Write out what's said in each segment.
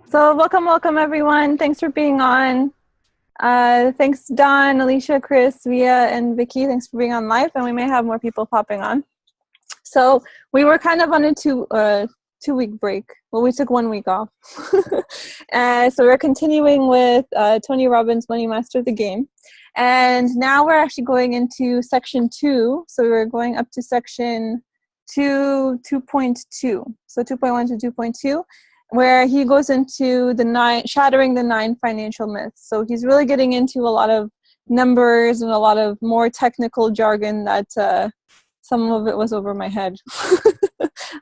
So welcome everyone. Thanks for being on. Thanks Don, Alicia, Chris, Via, and Vicky. Thanks for being on live, and we may have more people popping on. So we were kind of on a two-week break. Well, we took 1 week off. So we're continuing with Tony Robbins' Money Master the Game. And now we're actually going into section 2. So we're going up to section 2.2. So 2.1 to 2.2. Where he goes into shattering the 9 financial myths. So he's really getting into a lot of numbers and a lot of more technical jargon that some of it was over my head.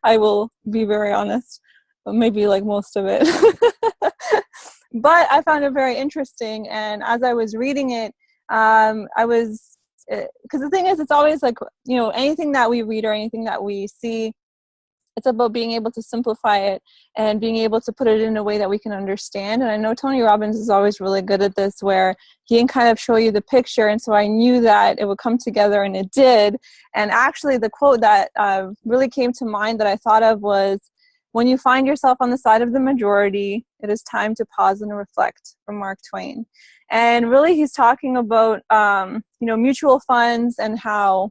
I will be very honest, but maybe like most of it. But I found it very interesting, and as I was reading it, because the thing is, it's always like, anything that we read or anything that we see, it's about being able to simplify it and being able to put it in a way that we can understand. And I know Tony Robbins is always really good at this, where he can kind of show you the picture. And so I knew that it would come together, and it did. And actually the quote that really came to mind that I thought of was, "When you find yourself on the side of the majority, it is time to pause and reflect," from Mark Twain. And really he's talking about, mutual funds, and how,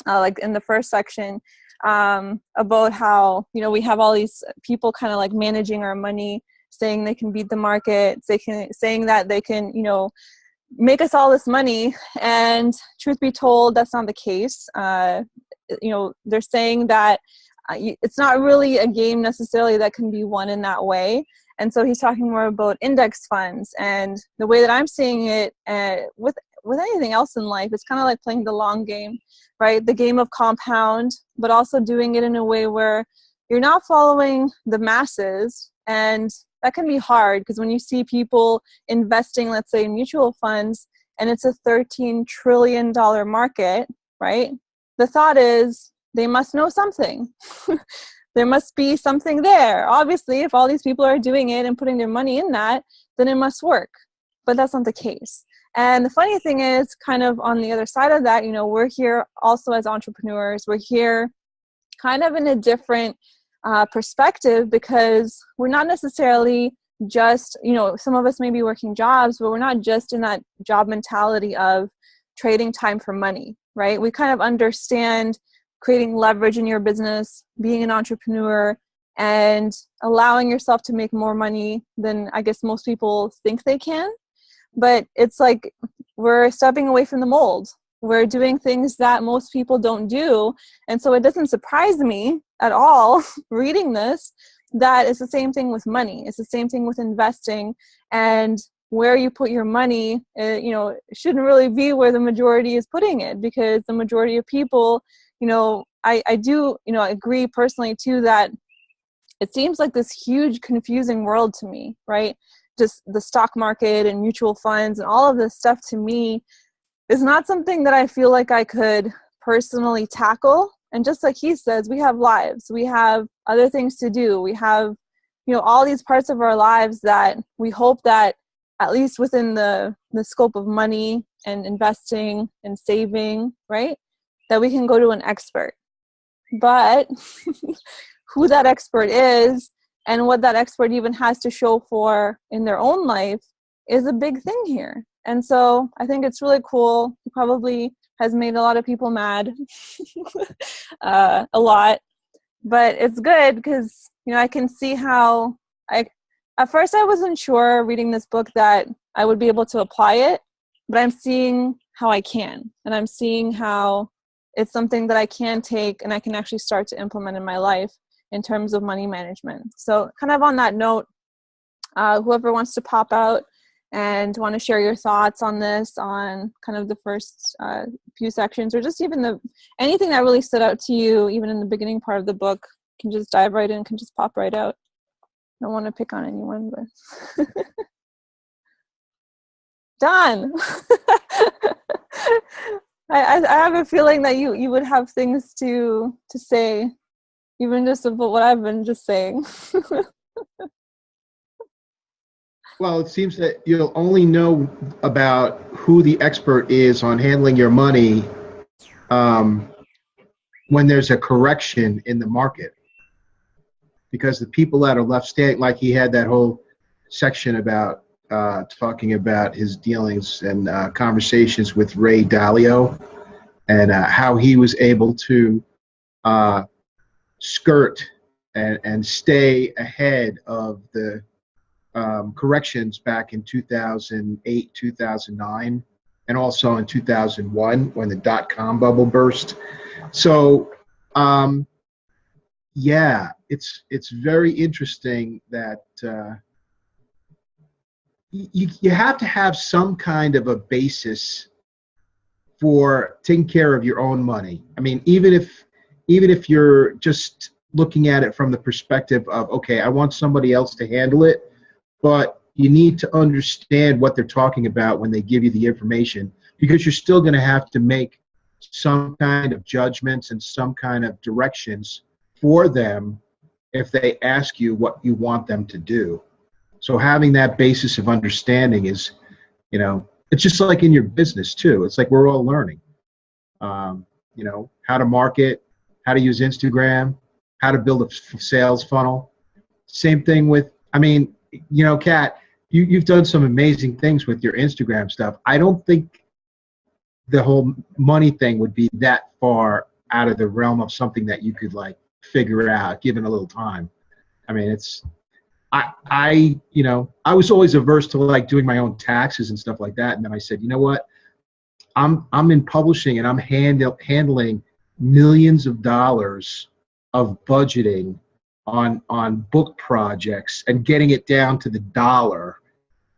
like in the first section, about how, we have all these people kind of like managing our money, saying they can beat the market, saying that they can, make us all this money. And truth be told, that's not the case. They're saying that it's not really a game necessarily that can be won in that way. And so he's talking more about index funds, and the way that I'm seeing it with anything else in life, it's kind of like playing the long game, right? The game of compound, but also doing it in a way where you're not following the masses. And that can be hard, because when you see people investing, let's say in mutual funds, and it's a $13 trillion market, right? The thought is they must know something. There must be something there. Obviously, if all these people are doing it and putting their money in that, then it must work. But that's not the case. And the funny thing is, kind of on the other side of that, we're here also as entrepreneurs. We're here kind of in a different perspective, because we're not necessarily just, some of us may be working jobs, but we're not just in that job mentality of trading time for money, right? We kind of understand creating leverage in your business, being an entrepreneur, and allowing yourself to make more money than I guess most people think they can. But it's like we're stepping away from the mold. We're doing things that most people don't do. And so it doesn't surprise me at all reading this, that it's the same thing with money. It's the same thing with investing. And where you put your money, shouldn't really be where the majority is putting it, because the majority of people, I do, agree personally too, that it seems like this huge confusing world to me, right? Just the stock market and mutual funds and all of this stuff, to me, is not something that I feel like I could personally tackle. And just like he says, we have lives, we have other things to do, we have, all these parts of our lives that we hope that, at least within the scope of money and investing and saving, right, that we can go to an expert. But who that expert is and what that expert even has to show for in their own life is a big thing here. And so I think it's really cool. It probably has made a lot of people mad, a lot, but it's good, because, I can see how at first I wasn't sure reading this book that I would be able to apply it, but I'm seeing how I can, and I'm seeing how it's something that I can take and I can actually start to implement in my life in terms of money management. So kind of on that note, whoever wants to pop out and want to share your thoughts on this, on kind of the first few sections, or just even anything that really stood out to you, even in the beginning part of the book, can just dive right in, can just pop right out. I don't want to pick on anyone, but Don. I have a feeling that you would have things to say, even just about what I've been just saying. Well, it seems that you'll only know about who the expert is on handling your money when there's a correction in the market. Because the people that are left standing, like he had that whole section about talking about his dealings and conversations with Ray Dalio, and how he was able to skirt and stay ahead of the corrections back in 2008, 2009, and also in 2001 when the dot-com bubble burst. So, yeah, it's very interesting that you have to have some kind of a basis for taking care of your own money. I mean, even if you're just looking at it from the perspective of, okay, I want somebody else to handle it, but you need to understand what they're talking about when they give you the information, because you're still going to have to make some kind of judgments and some kind of directions for them if they ask you what you want them to do. So having that basis of understanding is, it's just like in your business too. It's like we're all learning, how to market, how to use Instagram, how to build a sales funnel. Same thing with, Kat, you've done some amazing things with your Instagram stuff. I don't think the whole money thing would be that far out of the realm of something that you could figure out given a little time. I mean, I was always averse to doing my own taxes and stuff like that. And then I said, you know what? I'm in publishing and I'm handling millions of dollars of budgeting on book projects and getting it down to the dollar,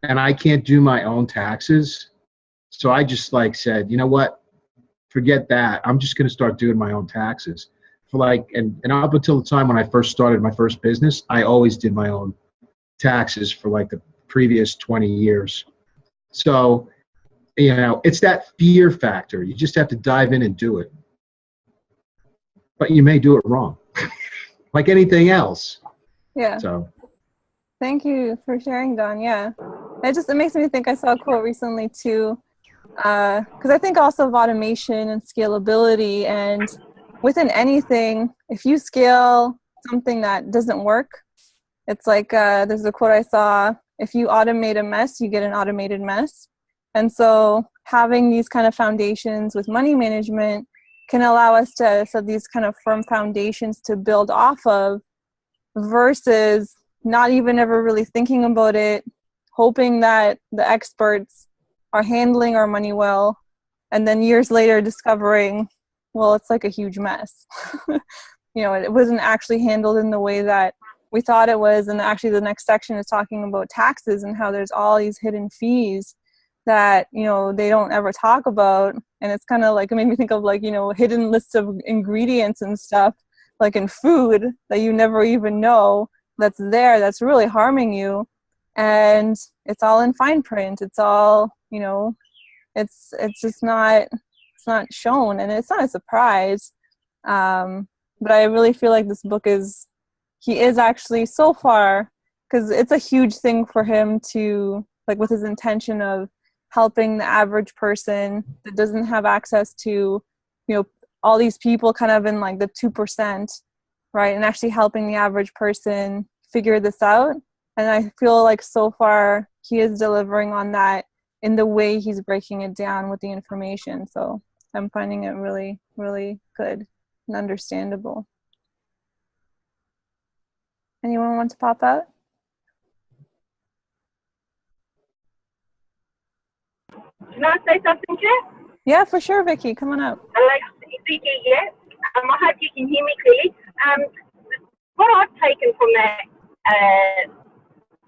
and I can't do my own taxes. So I just said, you know what? Forget that. I'm just going to start doing my own taxes. And up until the time when I first started my first business, I always did my own taxes for the previous 20 years. So, it's that fear factor. You just have to dive in and do it. But you may do it wrong, like anything else. Yeah. So. Thank you for sharing, Don. Yeah. It makes me think, I saw a quote recently too, because I think also of automation and scalability, and within anything, if you scale something that doesn't work, it's like there's a quote I saw, if you automate a mess, you get an automated mess. And so having these kind of foundations with money management can allow us to set these kind of firm foundations to build off of, versus not even ever really thinking about it, hoping that the experts are handling our money well, and then years later discovering, well, it's like a huge mess. It wasn't actually handled in the way that we thought it was. And actually the next section is talking about taxes and how there's all these hidden fees that, they don't ever talk about. And it's kind of it made me think of hidden lists of ingredients and stuff, like in food, that you never even know that's there, that's really harming you. And it's all in fine print. It's all, it's just not, it's not shown, and it's not a surprise. But I really feel like this book he is actually so far, because it's a huge thing for him to, with his intention of helping the average person that doesn't have access to, all these people kind of in the 2%, right? And actually helping the average person figure this out. And I feel like so far he is delivering on that in the way he's breaking it down with the information. So I'm finding it really, really good and understandable. Anyone want to pop out? Can I say something, Jeff? Yeah, for sure, Vicky. Come on up. Vicky, yeah. I hope you can hear me clearly. What I've taken from that,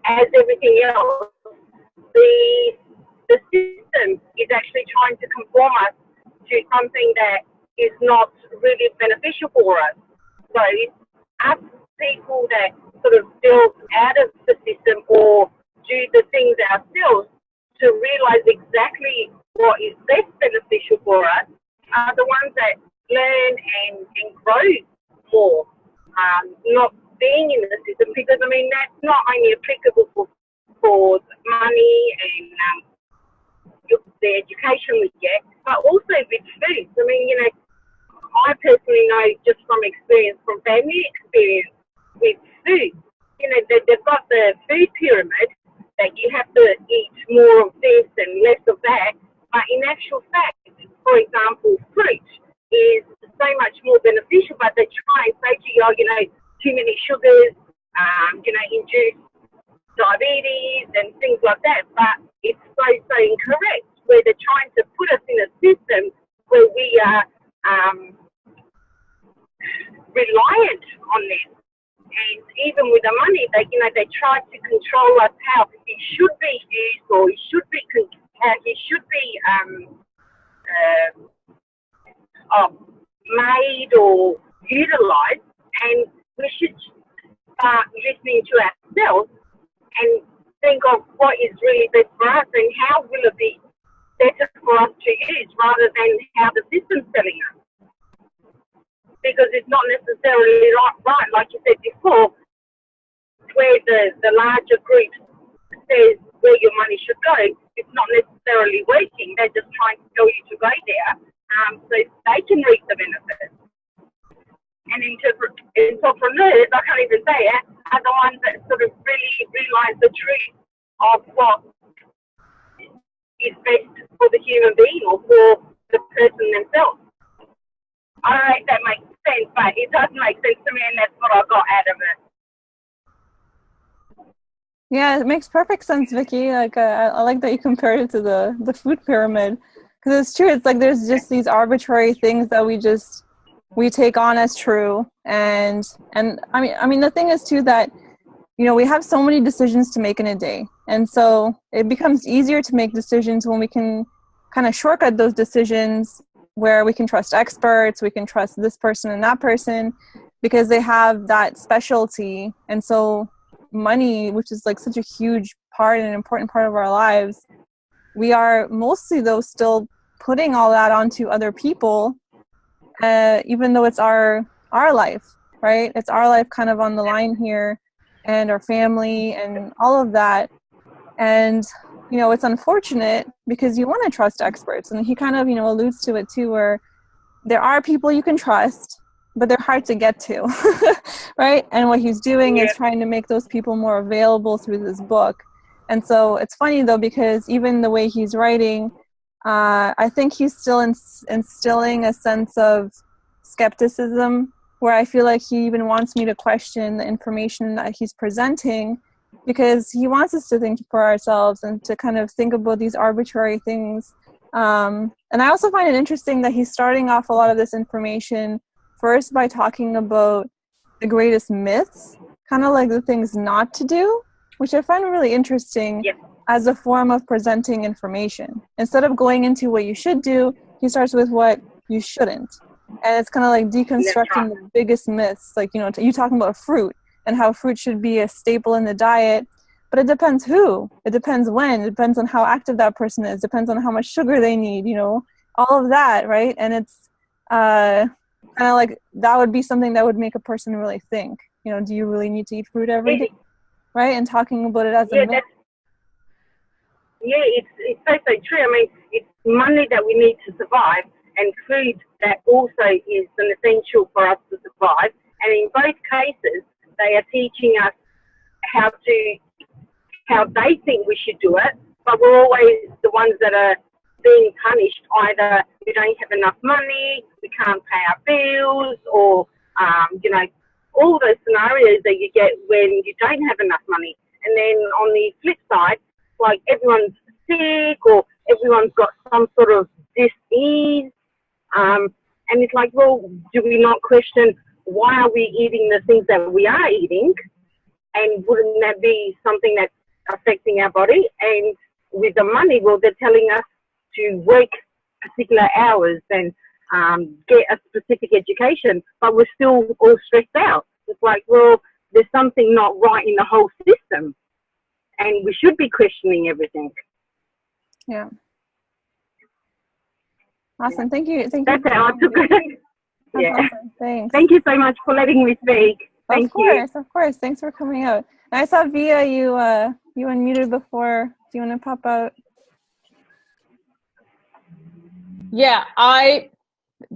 as everything else, the system is actually trying to conform us to something that is not really beneficial for us. So it's us people that sort of build out of the system or do the things ourselves to realise exactly what is best beneficial for us are the ones that learn and grow more, not being in the system, because that's not only applicable for money and the education we get, but also with food. I personally know just from experience, from family experience with food, they've got the food pyramid, that you have to eat more of this and less of that. But in actual fact, for example, fruit is so much more beneficial, but they try and say to you, oh, you know, too many sugars, you know, induce diabetes and things like that. But it's so incorrect, where they're trying to put us in a system where we are reliant on them. And even with the money, they try to control us how it should be used, or it should be made or utilised. And we should start listening to ourselves and think of what is really best for us and how will it be better for us to use, rather than how the system's telling us. Because it's not necessarily right, like you said before, where the larger group says where your money should go. It's not necessarily working. They're just trying to tell you to go there so they can reap the benefits. And entrepreneurs, I can't even say it, are the ones that sort of really realise the truth of what is best for the human being or for the person themselves. I don't know if that makes sense, but it does make sense to me, and that's what I got out of it. Yeah, it makes perfect sense, Vicky. Like, I like that you compared it to the food pyramid, because it's true. It's like there's just these arbitrary things that we take on as true, and I mean the thing is too that, you know, we have so many decisions to make in a day, and so it becomes easier to make decisions when we can kind of shortcut those decisions, where we can trust experts, we can trust this person and that person because they have that specialty. And so money, which is like such a huge part and an important part of our lives, we are mostly though still putting all that onto other people, even though it's our life, right? It's our life kind of on the line here, and our family and all of that. And you know, it's unfortunate because you want to trust experts. And he kind of, you know, alludes to it too, where there are people you can trust, but they're hard to get to, right? And what he's doing is trying to make those people more available through this book. And so it's funny though, because even the way he's writing, I think he's still instilling a sense of skepticism, where I feel like he even wants me to question the information that he's presenting, because he wants us to think for ourselves and to kind of think about these arbitrary things. And I also find it interesting that he's starting off a lot of this information first by talking about the greatest myths, kind of like the things not to do, which I find really interesting as a form of presenting information. Instead of going into what you should do, he starts with what you shouldn't. And it's kind of like deconstructing the biggest myths, like, you know, you talking about fruit and how fruit should be a staple in the diet, but it depends who, it depends when, it depends on how active that person is, depends on how much sugar they need, you know, all of that, right? And it's kind of like that would be something that would make a person really think, you know, do you really need to eat fruit every day, right? And talking about it as a myth. It's so true. I mean, it's money that we need to survive, and food that also is an essential for us to survive. And in both cases, they are teaching us how they think we should do it, but we're always the ones that are being punished. Either we don't have enough money, we can't pay our bills, or you know, all those scenarios that you get when you don't have enough money. And then on the flip side, like everyone's sick or everyone's got some sort of dis-ease, and it's like, well, do we not question why are we eating the things that we are eating? And wouldn't that be something that's affecting our body? And with the money, well, they're telling us to work particular hours and get a specific education, but we're still all stressed out. It's like, well, there's something not right in the whole system, and we should be questioning everything. Yeah. Awesome. Thank you. That's how I took it. Yeah. Awesome. Thanks. Thank you so much for letting me speak. Thank you. Of course. Thanks for coming out. And I saw Via, you unmuted before. Do you want to pop out? Yeah,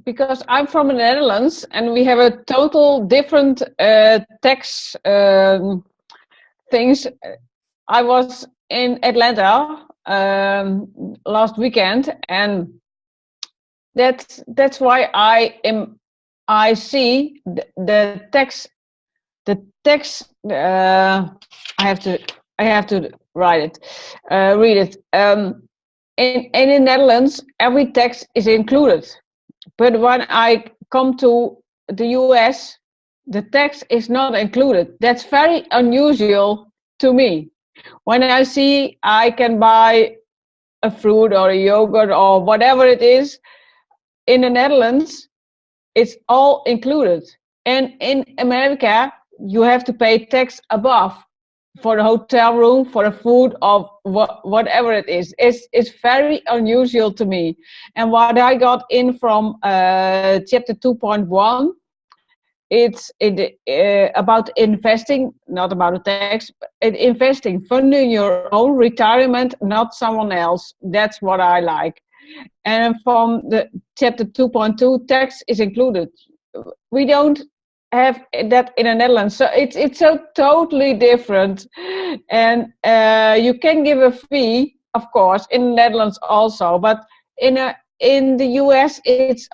because I'm from the Netherlands and we have a total different tax things. I was in Atlanta last weekend, and that's why I see the text. The text. I have to write it, read it. In the Netherlands, every text is included, but when I come to the US, the text is not included. That's very unusual to me. When I see I can buy a fruit or a yogurt or whatever it is in the Netherlands, it's all included. And in America, you have to pay tax above for the hotel room, for the food, or whatever it is. It's very unusual to me. And what I got in from chapter 2.1, it's about investing, not about the tax, but investing, funding your own retirement, not someone else. That's what I like. And from the chapter 2.2, tax is included. We don't have that in the Netherlands, so it's so totally different. And you can give a fee, of course, in the Netherlands also, but in the US it's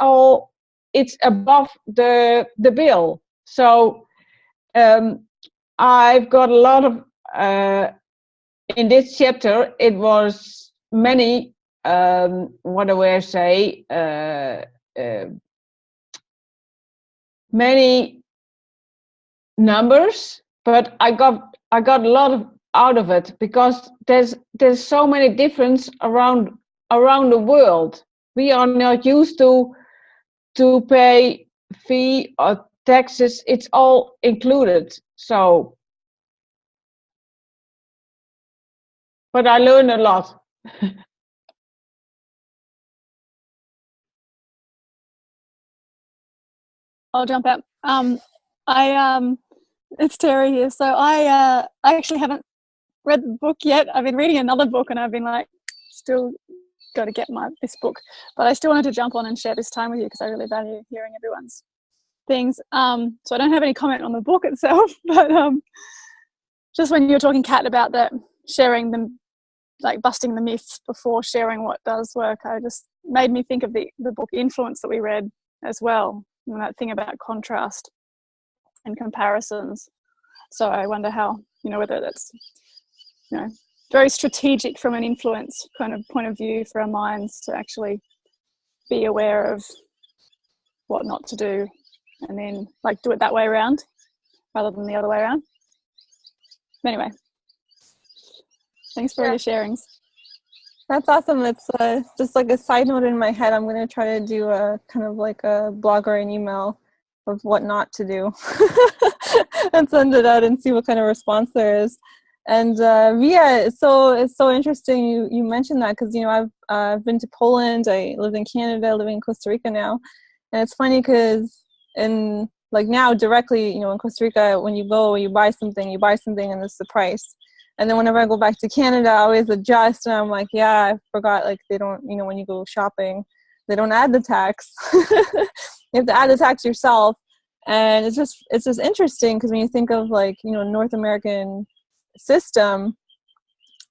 above the bill. So I've got a lot of in this chapter. It was many what do I say? Many numbers, but I got a lot out of it, because there's so many difference around the world. We are not used to pay fee or taxes. It's all included. So, but I learned a lot. I'll jump out. It's Terry here. So I actually haven't read the book yet. I've been reading another book, and I've been like, still got to get this book. But I still wanted to jump on and share this time with you, because I really value hearing everyone's things. So I don't have any comment on the book itself, but just when you were talking, Kat, about that sharing them, like busting the myths before sharing what does work, I just made me think of the book Influence that we read as well, and that thing about contrast and comparisons. So I wonder how, whether that's, very strategic from an influence kind of point of view for our minds to actually be aware of what not to do, and then like do it that way around rather than the other way around. Anyway, thanks for your sharings. That's awesome. It's just like a side note in my head. I'm going to try to do a kind of like a blog or an email of what not to do and send it out and see what kind of response there is. And yeah, it's so interesting you mentioned that, because I've been to Poland, I lived in Canada, living in Costa Rica now, and it's funny because in like now directly, in Costa Rica, when you go, you buy something and it's the price. And then whenever I go back to Canada, I always adjust, and I'm like, yeah, I forgot, like they don't, when you go shopping, they don't add the tax. You have to add the tax yourself. And it's just interesting, because when you think of like, North American system,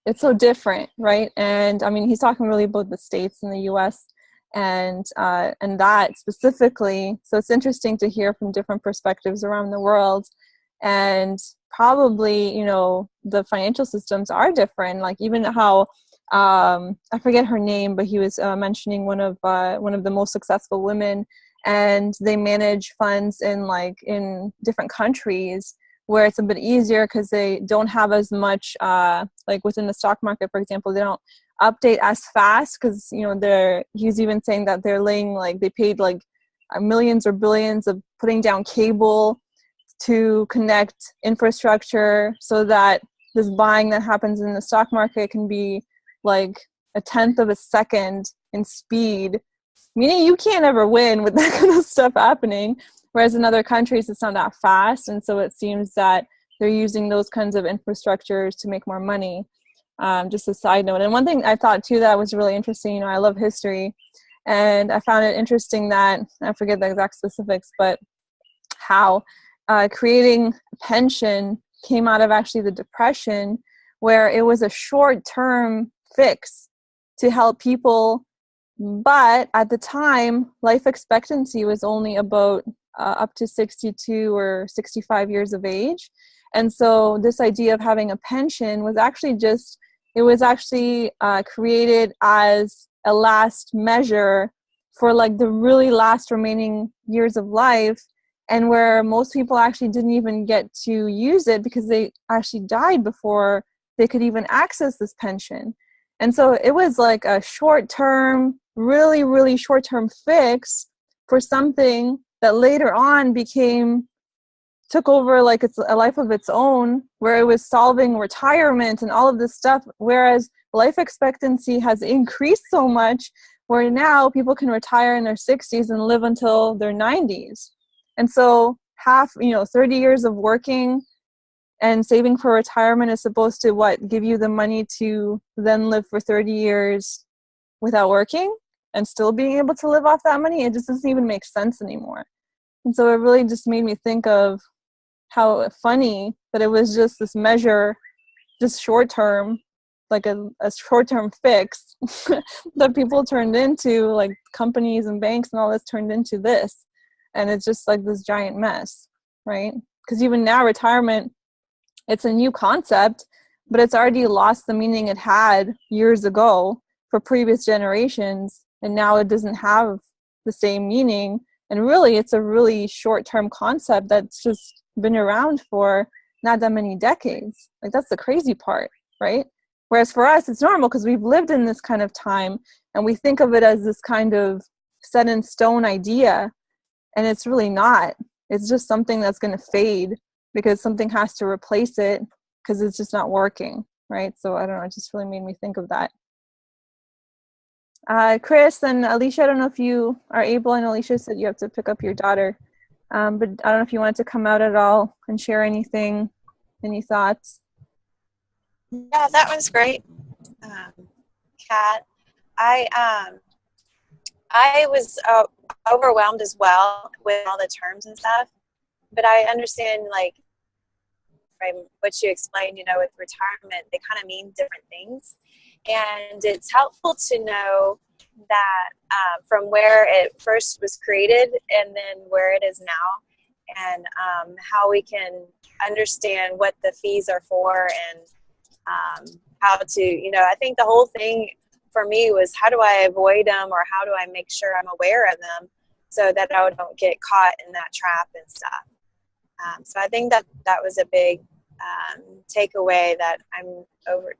it's so different, right? And I mean, he's talking really about the States and the US and that specifically. So it's interesting to hear from different perspectives around the world. And probably, the financial systems are different. Like even how, I forget her name, but he was mentioning one of the most successful women, and they manage funds in different countries where it's a bit easier, because they don't have as much, like within the stock market, for example, they don't update as fast, because, he's even saying that they're laying, like they paid like millions or billions of putting down cable to connect infrastructure, so that this buying that happens in the stock market can be like a tenth of a second in speed, meaning you can't ever win with that kind of stuff happening. Whereas in other countries, it's not that fast. And so it seems that they're using those kinds of infrastructures to make more money. Just a side note. And one thing I thought too that was really interesting, I love history, and I found it interesting that, I forget the exact specifics, but how creating a pension came out of actually the Depression, where it was a short-term fix to help people. But at the time, life expectancy was only about up to 62 or 65 years of age. And so this idea of having a pension was actually created as a last measure for like the really last remaining years of life, and where most people actually didn't even get to use it because they actually died before they could even access this pension. And so it was like a short-term, really, really short-term fix for something that later on took over like it's a life of its own, where it was solving retirement and all of this stuff, whereas life expectancy has increased so much where now people can retire in their 60s and live until their 90s. And so 30 years of working and saving for retirement is supposed to give you the money to then live for 30 years without working and still being able to live off that money. It just doesn't even make sense anymore. And so it really just made me think of how funny that it was just this measure, just short-term, like a short-term fix that people turned into, like companies and banks and all this turned into this. And it's just like this giant mess, right? Because even now retirement, it's a new concept, but it's already lost the meaning it had years ago for previous generations. And now it doesn't have the same meaning. And really, it's a really short-term concept that's just been around for not that many decades. Like, that's the crazy part, right? Whereas for us, it's normal because we've lived in this kind of time and we think of it as this kind of set in stone idea. And it's really not. It's just something that's going to fade because something has to replace it because it's just not working, right? So I don't know, it just really made me think of that. Chris and Alicia, I don't know if you are able, and Alicia said you have to pick up your daughter, but I don't know if you wanted to come out at all and share anything, any thoughts. Yeah, that was great, Kat. I was overwhelmed as well with all the terms and stuff, but I understand, like, from what you explained, with retirement, they kind of mean different things. And it's helpful to know that from where it first was created and then where it is now, and how we can understand what the fees are for and how to, I think the whole thing for me was, how do I avoid them, or how do I make sure I'm aware of them so that I don't get caught in that trap and stuff. So I think that was a big takeaway that I'm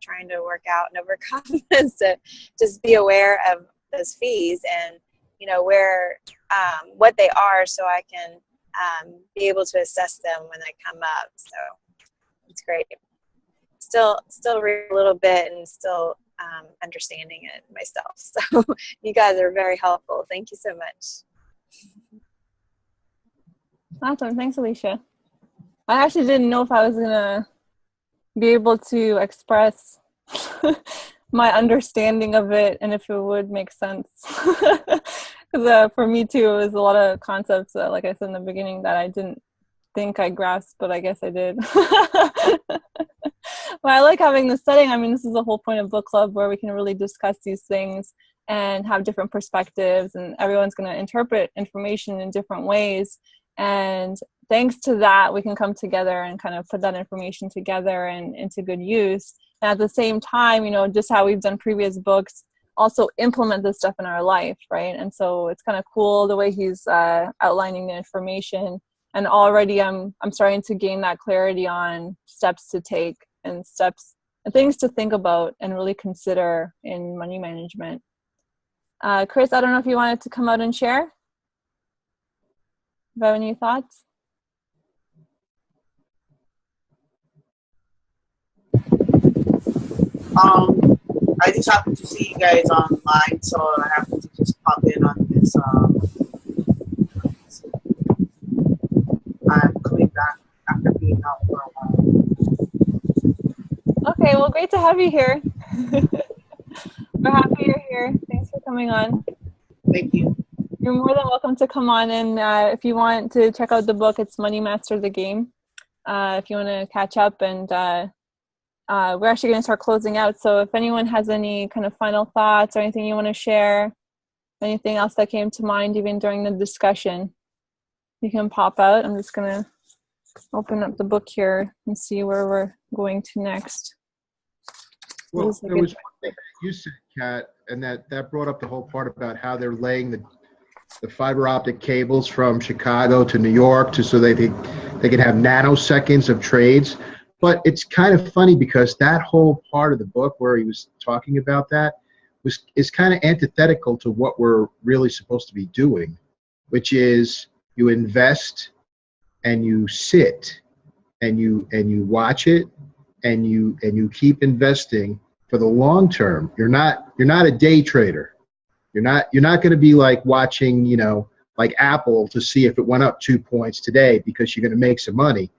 trying to work out and overcome, is to just be aware of those fees and where what they are, so I can be able to assess them when they come up. So it's great. Still read a little bit and still understanding it myself. So you guys are very helpful. Thank you so much. Awesome. Thanks, Alicia. I actually didn't know if I was going to be able to express my understanding of it and if it would make sense. Because for me, too, it was a lot of concepts, like I said in the beginning, that I didn't think I grasped, but I guess I did. But I like having this setting. I mean, this is the whole point of book club, where we can really discuss these things and have different perspectives, and everyone's going to interpret information in different ways. And thanks to that, we can come together and kind of put that information together and into good use. And at the same time, just how we've done previous books, also implement this stuff in our life, right? And so it's kind of cool the way he's outlining the information. And already I'm starting to gain that clarity on steps to take and steps and things to think about and really consider in money management. Chris, I don't know if you wanted to come out and share. Do you have any thoughts? I just happened to see you guys online, so I happened to just pop in on this. I'm coming back after being out for a while. Okay, well, great to have you here. We're happy you're here. Thanks for coming on. Thank you. You're more than welcome to come on, and if you want to check out the book, it's Money Master the Game. If you want to catch up, and we're actually going to start closing out. So if anyone has any kind of final thoughts or anything you want to share, anything else that came to mind even during the discussion, you can pop out. I'm just going to open up the book here and see where we're going to next. Well, there was one thing that you said, Kat, and that brought up the whole part about how they're laying the fiber optic cables from Chicago to New York so they can have nanoseconds of trades. But it's kind of funny because that whole part of the book where he was talking about that is kind of antithetical to what we're really supposed to be doing, which is you invest and you sit and you watch it and you keep investing for the long term. You're not a day trader. You're not going to be like watching, like Apple to see if it went up 2 points today because you're going to make some money.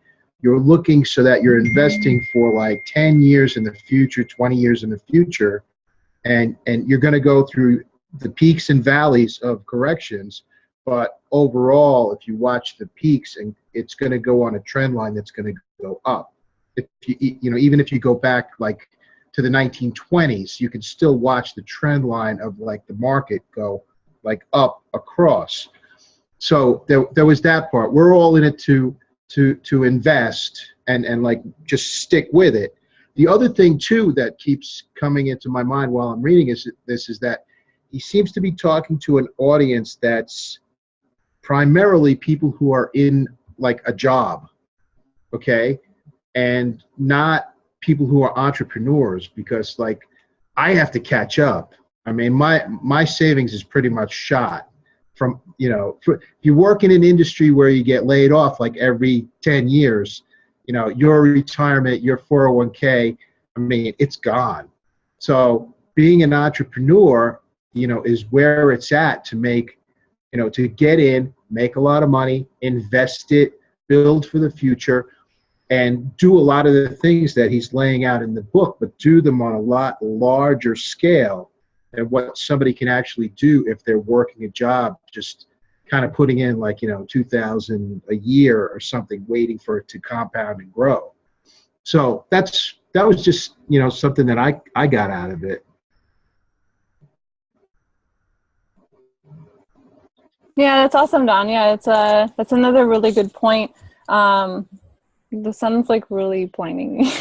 You're looking so that you're investing for like 10 years in the future, 20 years in the future, and you're going to go through the peaks and valleys of corrections. But overall, if you watch the peaks, and it's going to go on a trend line that's going to go up. If even if you go back like to the 1920s, you can still watch the trend line of like the market go like up across. So there was that part. We're all in it to invest and like just stick with it. The other thing too that keeps coming into my mind while I'm reading is that he seems to be talking to an audience that's primarily people who are in like a job, okay, and not people who are entrepreneurs, because like I have to catch up. I mean, my savings is pretty much shot from, if you work in an industry where you get laid off like every 10 years, your retirement, your 401k, I mean, it's gone. So being an entrepreneur, is where it's at to make, to get in, make a lot of money, invest it, build for the future, and do a lot of the things that he's laying out in the book, but do them on a lot larger scale than what somebody can actually do if they're working a job, just kind of putting in like, $2,000 a year or something, waiting for it to compound and grow. So that was just, something that I got out of it. Yeah, that's awesome, Don. Yeah, that's another really good point. The sun's like really blinding me.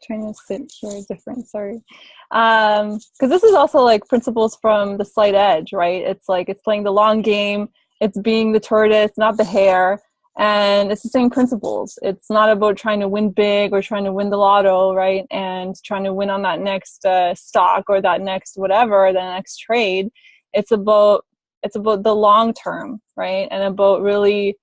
Trying to sit here different, sorry. Because this is also like principles from the slight edge, right? It's like it's playing the long game. It's being the tortoise, not the hare. And it's the same principles. It's not about trying to win big or trying to win the lotto, right? And trying to win on that next stock or that next whatever, the next trade. It's about the long term, right? And about really,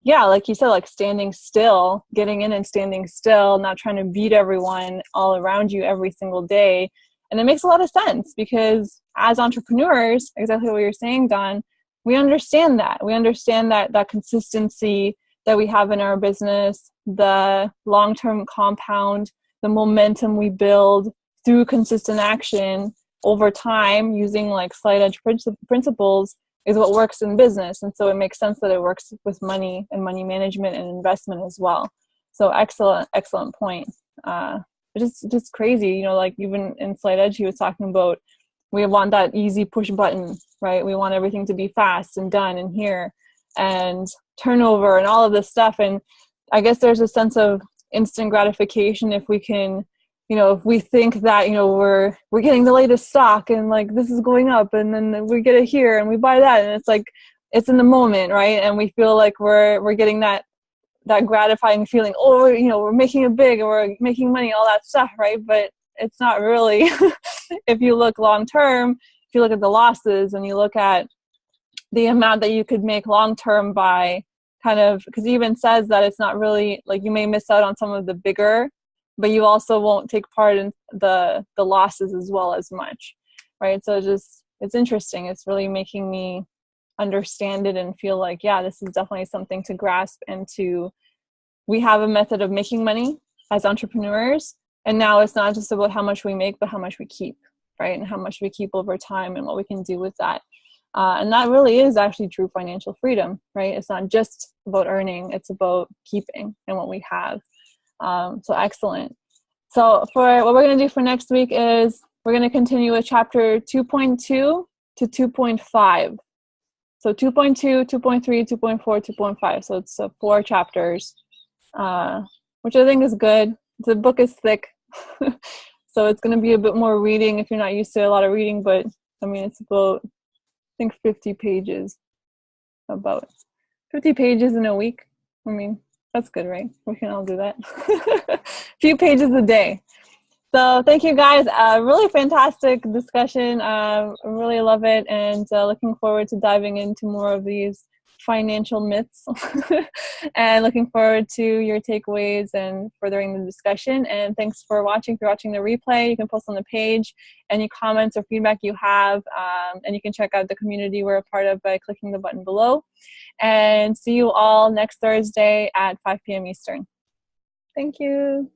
yeah, like you said, like standing still, getting in and standing still, not trying to beat everyone all around you every single day. And it makes a lot of sense because as entrepreneurs, exactly what you're saying, Don, we understand that. We understand that consistency that we have in our business, the long-term compound, the momentum we build through consistent action over time using like slight edge principles is what works in business. And so it makes sense that it works with money and money management and investment as well. So excellent point. Just crazy, like even in Slight Edge, he was talking about, we want that easy push button, right? We want everything to be fast and done and here and turnover and all of this stuff. And I guess there's a sense of instant gratification if we can, if we think that, we're getting the latest stock and like this is going up and then we get it here and we buy that. And it's like, it's in the moment, right? And we feel like we're getting that gratifying feeling, we're making it big and we're making money, all that stuff, right? But it's not really. If you look long term, if you look at the losses and you look at the amount that you could make long term by kind of, because he even says that it's not really like you may miss out on some of the bigger, but you also won't take part in the losses as well as much, right? So it's interesting. It's really making me understand it and feel like, yeah, this is definitely something to grasp and we have a method of making money as entrepreneurs. And now it's not just about how much we make, but how much we keep, right? And how much we keep over time and what we can do with that. And that really is actually true financial freedom, right? It's not just about earning, it's about keeping and what we have. So excellent. So for what we're going to do for next week is we're going to continue with chapter 2.2 to 2.5. So 2.2, 2.3, 2.4, 2.5. So it's 4 chapters, which I think is good. The book is thick, so it's going to be a bit more reading if you're not used to a lot of reading. But I mean, it's about, I think, 50 pages. About 50 pages in a week. I mean, that's good, right? We can all do that. A few pages a day. So thank you guys. Really fantastic discussion. I really love it, and looking forward to diving into more of these financial myths and looking forward to your takeaways and furthering the discussion. And thanks for watching. If you're watching the replay, you can post on the page any comments or feedback you have, and you can check out the community we're a part of by clicking the button below. And see you all next Thursday at 5 p.m. Eastern. Thank you.